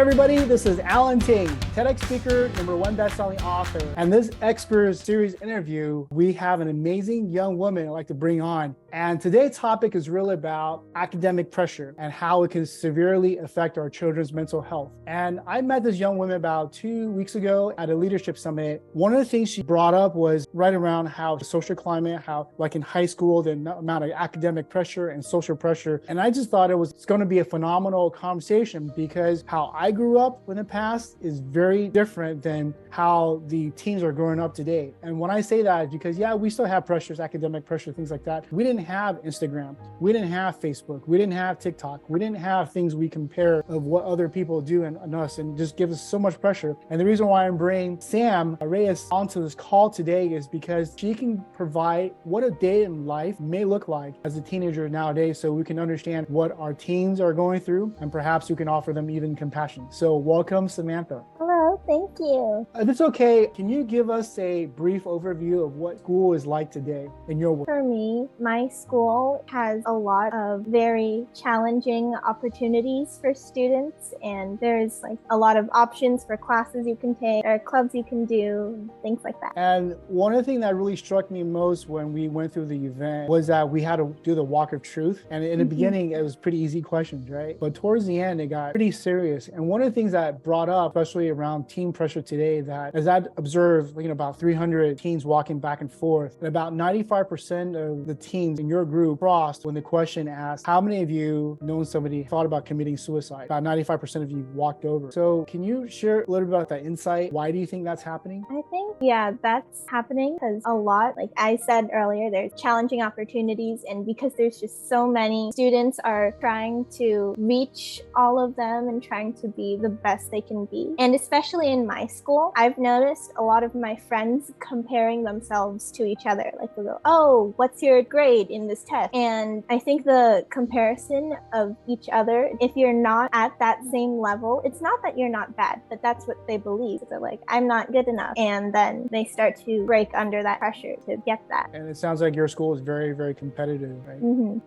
everybody, this is Alan Ting, TEDx speaker, #1 best-selling author. And this expert series interview, we have an amazing young woman I'd like to bring on. And today's topic is really about academic pressure and how it can severely affect our children's mental health. And I met this young woman about 2 weeks ago at a leadership summit. One of the things she brought up was right around how the social climate, how like in high school, the amount of academic pressure and social pressure. And I just thought it's going to be a phenomenal conversation because how I grew up in the past is very different than how the teens are growing up today. And when I say that, because we still have pressures, academic pressure, things like that. We didn't have Instagram. We didn't have Facebook. We didn't have TikTok. We didn't have things we compare of what other people do and us, and just gives us so much pressure. And the reason why I'm bringing Sam Reyes onto this call today is because she can provide what a day in life may look like as a teenager nowadays, so we can understand what our teens are going through, and perhaps we can offer them even compassion. So welcome, Samantha. Hello, thank you. If it's okay, can you give us a brief overview of what school is like today in your work? For me, my school has a lot of very challenging opportunities for students, and there's like a lot of options for classes you can take or clubs you can do, things like that. And one of the things that really struck me most when we went through the event was that we had to do the walk of truth. And in the beginning, it was pretty easy questions, right? But towards the end, it got pretty serious. And one of the things that brought up, especially around teen pressure today, that as I observed, about 300 teens walking back and forth, and about 95% of the teens in your group crossed when the question asked, how many of you known somebody thought about committing suicide? About 95% of you walked over. So can you share a little bit about that insight? Why do you think that's happening? I think, that's happening because a lot, like I said earlier, there's challenging opportunities, and because there's just so many students are trying to reach all of them and trying to be the best they can be. And especially in my school, I've noticed a lot of my friends comparing themselves to each other. Like they'll go, oh, what's your grade in this test? And I think the comparison of each other, if you're not at that same level, it's not that you're not bad, but that's what they believe. They're like, I'm not good enough. And then they start to break under that pressure to get that. And it sounds like your school is very, very competitive, right?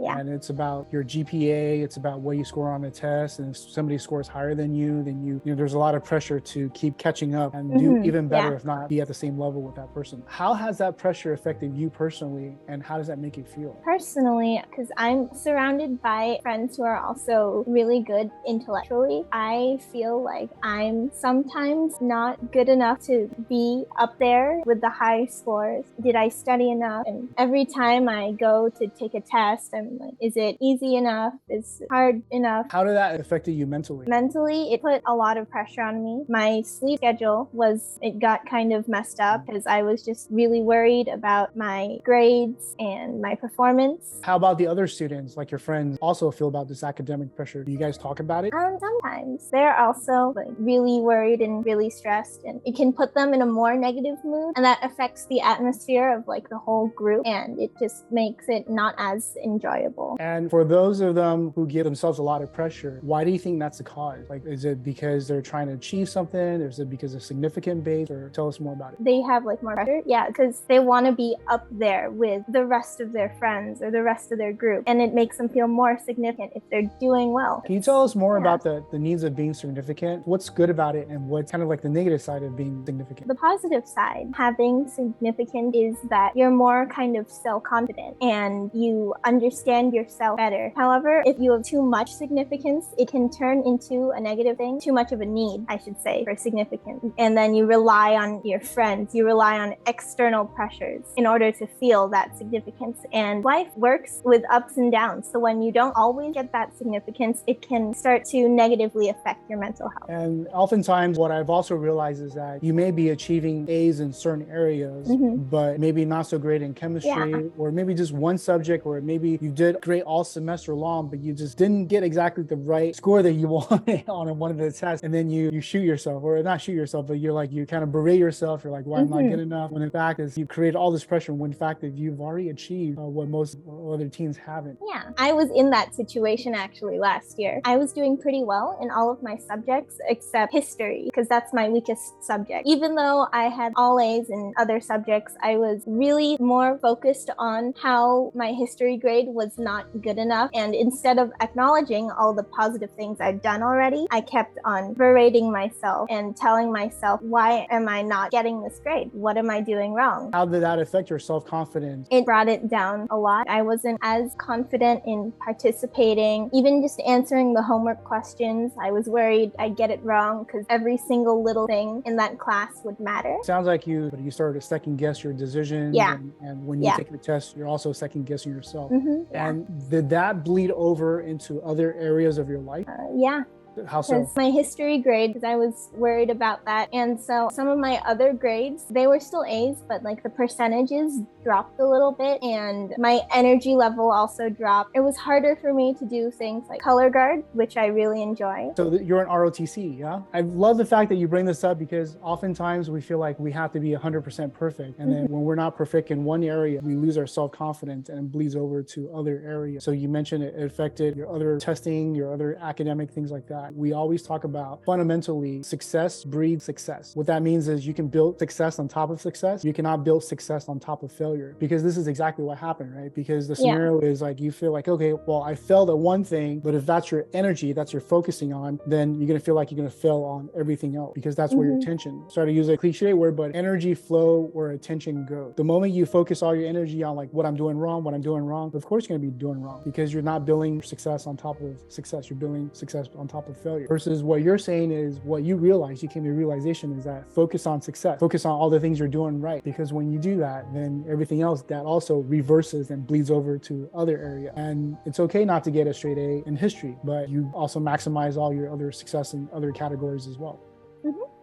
Yeah. And it's about your GPA, it's about what you score on the test. And if somebody scores higher than you, then you there's a lot of pressure to keep catching up and do even better, if not be at the same level with that person. How has that pressure affected you personally, and how does that make you feel? Personally, because I'm surrounded by friends who are also really good intellectually, I feel like I'm sometimes not good enough to be up there with the high scores. Did I study enough? And every time I go to take a test, I'm like, is it easy enough? Is it hard enough? How did that affect you mentally? Mentally, it put a lot of pressure on me. My sleep schedule it got kind of messed up because I was just really worried about my grades and my performance. How about the other students, like your friends, also feel about this academic pressure? Do you guys talk about it? Sometimes they're also really worried and really stressed, and it can put them in a more negative mood, and that affects the atmosphere of the whole group, and it just makes it not as enjoyable. And for those of them who give themselves a lot of pressure, why do you think that's the cause? Is it because they're trying to achieve something? Or is it because of significant base? Or tell us more about it. They have more pressure. Yeah, because they want to be up there with the rest of their friends or the rest of their group, and it makes them feel more significant if they're doing well. Can you tell us more about the needs of being significant? What's good about it, and what's kind of the negative side of being significant? The positive side, having significant, is that you're more kind of self-confident and you understand yourself better. However, if you have too much significance, it can turn into a negative thing, too much of a need, I should say, for significance. And then you rely on your friends, you rely on external pressures in order to feel that significance. And life works with ups and downs. So when you don't always get that significance, it can start to negatively affect your mental health. And oftentimes what I've also realized is that you may be achieving A's in certain areas, but maybe not so great in chemistry, or maybe just one subject, or maybe you did great all semester long, but you just didn't get exactly the right score that you wanted on one of the tests. And then you shoot yourself, or not shoot to yourself, but you kind of berate yourself. You're like, well, I'm not good enough. When in fact, is you create all this pressure when in fact that you've already achieved what most other teens haven't. Yeah, I was in that situation actually last year. I was doing pretty well in all of my subjects except history, because that's my weakest subject. Even though I had all A's in other subjects, I was really more focused on how my history grade was not good enough. And instead of acknowledging all the positive things I'd done already, I kept on berating myself and telling myself, why am I not getting this grade? What am I doing wrong? How did that affect your self-confidence? It brought it down a lot. I wasn't as confident in participating, even just answering the homework questions. I was worried I'd get it wrong because every single little thing in that class would matter. Sounds like you started to second guess your decisions. Yeah. And when you take your test, you're also second guessing yourself. Yeah. And did that bleed over into other areas of your life? Yeah. How so? My history grade, because I was worried about that. And so some of my other grades, they were still A's, but like the percentages dropped a little bit and my energy level also dropped. It was harder for me to do things like color guard, which I really enjoy. So you're an ROTC, yeah? I love the fact that you bring this up because oftentimes we feel like we have to be 100% perfect. And then when we're not perfect in one area, we lose our self-confidence and it bleeds over to other areas. So you mentioned it affected your other testing, your other academic things like that. We always talk about fundamentally success breeds success. What that means is you can build success on top of success. You cannot build success on top of failure, because this is exactly what happened, right? Because the scenario is like, you feel like, okay, well, I failed at one thing, but if that's your energy, that's you're focusing on, then you're going to feel like you're going to fail on everything else, because that's where your attention, sorry to use a cliche word, but energy flow where attention goes. The moment you focus all your energy on like what I'm doing wrong, of course you're going to be doing wrong, because you're not building success on top of success. You're building success on top of failure. Versus what you're saying is what you realize, you came to a realization is that focus on success, focus on all the things you're doing right. Because when you do that, then everything else that also reverses and bleeds over to other area. And it's okay not to get a straight A in history, but you also maximize all your other success in other categories as well.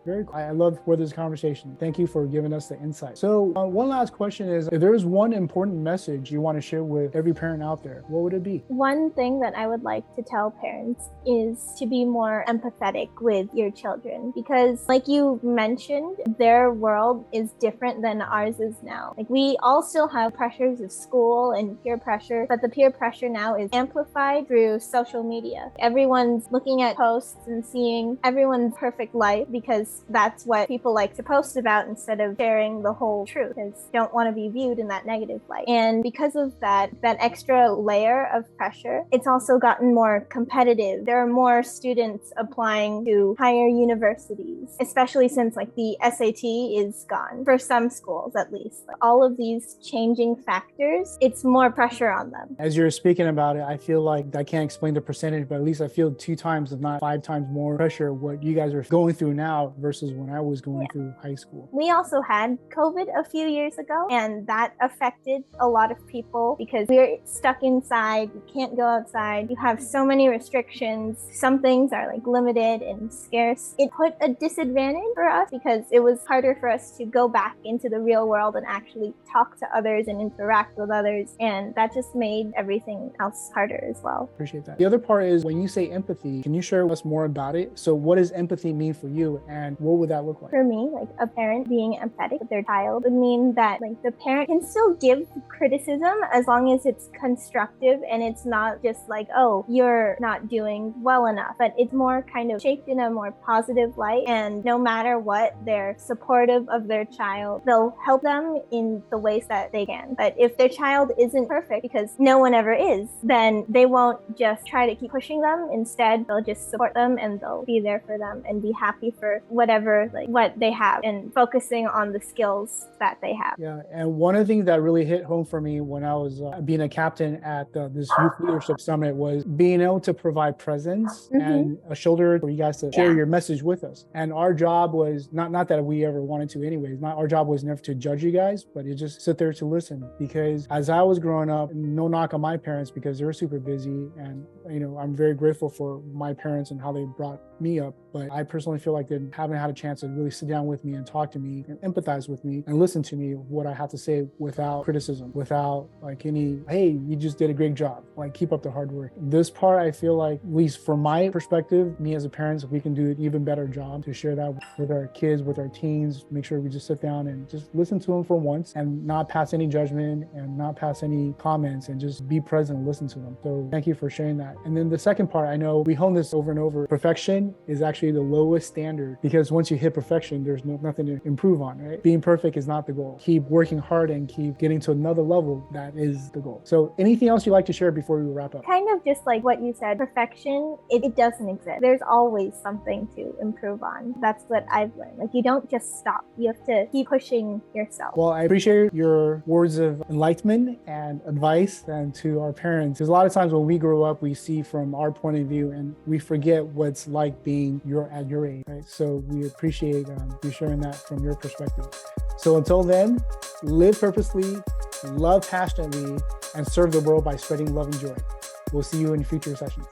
Very cool. I love for this conversation. Thank you for giving us the insight. So one last question is, if there's one important message you want to share with every parent out there, what would it be? One thing that I would like to tell parents is to be more empathetic with your children, because like you mentioned, their world is different than ours is now. Like we all still have pressures of school and peer pressure, but the peer pressure now is amplified through social media. Everyone's looking at posts and seeing everyone's perfect life because that's what people like to post about instead of sharing the whole truth, because don't want to be viewed in that negative light. And because of that extra layer of pressure, it's also gotten more competitive. There are more students applying to higher universities, especially since like the SAT is gone for some schools, at least. All of these changing factors, it's more pressure on them. As you're speaking about it, I feel like I can't explain the percentage, but at least I feel 2 times, if not 5 times more pressure what you guys are going through now versus when I was going through high school. We also had COVID a few years ago, and that affected a lot of people because we're stuck inside. You can't go outside. You have so many restrictions. Some things are like limited and scarce. It put a disadvantage for us because it was harder for us to go back into the real world and actually talk to others and interact with others. And that just made everything else harder as well. Appreciate that. The other part is when you say empathy, can you share with us more about it? So what does empathy mean for you, and what would that look like? For me, like a parent being empathetic with their child would mean that like the parent can still give criticism as long as it's constructive and it's not just like, oh, you're not doing well enough, but it's more kind of shaped in a more positive light. And no matter what, they're supportive of their child. They'll help them in the ways that they can. But if their child isn't perfect, because no one ever is, then they won't just try to keep pushing them. Instead, they'll just support them and they'll be there for them and be happy for whatever, like what they have, and focusing on the skills that they have. Yeah, and one of the things that really hit home for me when I was being a captain at this youth leadership summit was being able to provide presence and a shoulder for you guys to share your message with us. And our job was not that we ever wanted to anyways, not our job was never to judge you guys, but to just sit there to listen. Because as I was growing up, no knock on my parents because they're super busy, and I'm very grateful for my parents and how they brought me up, but I personally feel like they haven't had a chance to really sit down with me and talk to me and empathize with me and listen to me what I have to say without criticism, without like any, hey, you just did a great job, like keep up the hard work. This part, I feel like, at least from my perspective, me as a parent, we can do an even better job to share that with our kids, with our teens, make sure we just sit down and just listen to them for once and not pass any judgment and not pass any comments and just be present and listen to them. So thank you for sharing that. And then the second part, I know we hone this over and over, perfection is actually the lowest standard, because once you hit perfection, there's nothing to improve on, right? Being perfect is not the goal. Keep working hard and keep getting to another level. That is the goal. So anything else you'd like to share before we wrap up? Kind of just like what you said, perfection, it doesn't exist. There's always something to improve on. That's what I've learned. Like, you don't just stop. You have to keep pushing yourself. Well, I appreciate your words of enlightenment and advice, and to our parents, because a lot of times when we grow up, we see from our point of view and we forget what's like being at your age, right? So we appreciate you sharing that from your perspective. So until then, live purposely, love passionately, and serve the world by spreading love and joy. We'll see you in future sessions.